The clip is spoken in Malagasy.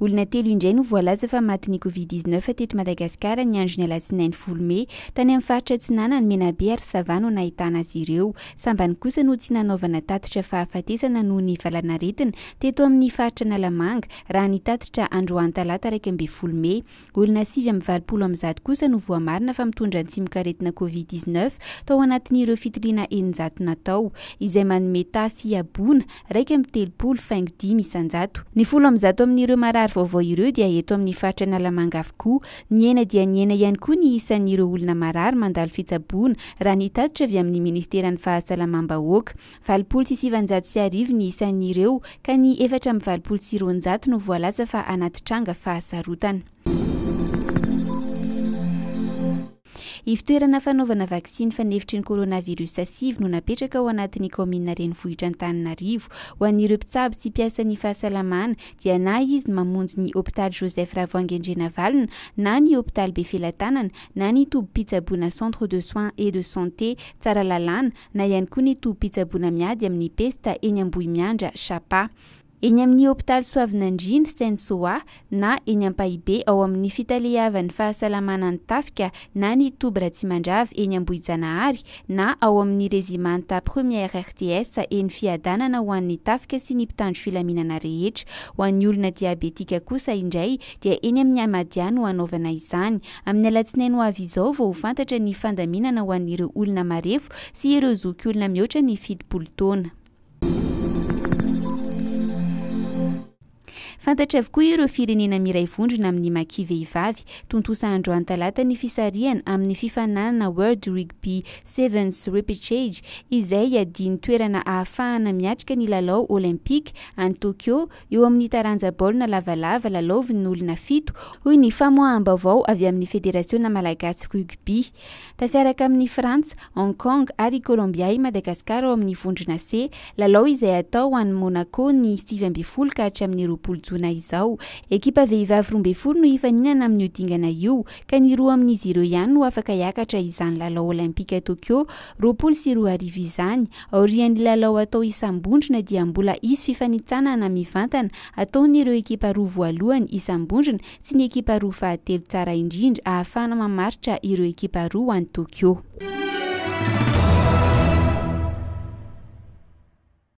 Olona 3 indray no voalaza fa matin'ny Covid-19 teto Madagasikara ny andro ny alatsinainy 10 Mey tany amin'ny faritra Atsinanana Menabe ary Sava no nahitana azy ireo. Sambany kosa no tsy nanaovana tatitra fahafatesana noho ny valanaretina teto amin'ny faritra Nalamanga raha ny tatitra androany talata 12 Mey. Olona 720 kosa no voamarina fa mitondra tsimokaretina Covid-19 tao anatin'ireo fitiliana 900 natao izay manome tafy abona 1.35 isan-jato. Ny 10 amin'ireo marary vaovao ireo dia eto amin'ny faritra Nalamanga avokoa. Ny ena dia ny ena ihany koa ny isan'ireo olona marary mandalo fitsaboana raha ny tatitra avy amin'ny ministeran'ny fahasalamam-bahoaka. 790 ny isan'ireo ka ny 420 no voalaza fa anaty tranga fahasarotana. Ivitoerana fanaovana vaksiny fanefitry ny coronavirus 5 no napetraka ao anatin'ny kaomina renivohitra Antananarivo. Ho an'ireo mpitsabo sy mpiasa ny fahasalamana dia na izy mamonjy ny hôpitaly Joseph Ravoahangy-Andrenavalona na ny hôpitaly Befelatanana na ny tobi-pitsaboana centre de soins et de santé Tsaralalàna na ihany koa ny tobi-pitsaboana miady amin'ny pesta eny Ambohimiandra Chapa. Eny amin'ny hôpitaly Soavinandriana Sensoa na eny Ampahibe ao amin'ny fitalehavan'ny fahasalamana ny Tafika na ny toby Ratsimandrava eny Ambohijanahary na ao amin'ny rezimanta première RTS eny fiadanana ho an'ny Tafika sy ny mpitandro filaminana rehetra. Ho an'ny olona diabetika kosa indray dia eny amin'ny Amadiana ho anaovana izany. Amin'ny alatsinainy ho avy izao vao ho fantatra ny fandaminana ho an'ireo olona marefo sy ireo zoky olona mihoatra ny 70 taona. Fantatra avokoa ireo firenena miray vondrona amin'ny maki vehivavy. Tontosa androany talata ny fisarihana amin'ny fifananana World Rugby Sevens Repechage izay adiny toerana ahafahana miatrika ny lalao olimpika any Tokyo eo amin'ny taranja baolina lavalava lalaovin'ny olona 7 hoy ny famoaham-baovao avy amin'ny Federasiona Malagasy Rugby. Tafiaraka amin'ny Frantsa, Hong Kong ary Colombia i Madagasikara ao amin'ny vondrona C, lalao izay atao any Monaco ny 7 ka hatramin'ny 20 Jona izao. Ekipa vehivavy 12 no hifaninana amin'ny dingana io ka ny roa amin'izy ireo ihany no afaka hiakatra izany lalao olimpika Tokyo 22 izany. Aorian'ny lalao atao isam-bondrona dia mbola isy fifanitsanana mivantana ataon'ireo ekipa roa voalohany isam-bondrona sy ny ekipa roa fahatelo tsara indrindra ahafahana mamaritra ireo ekipa roa any Tokyo.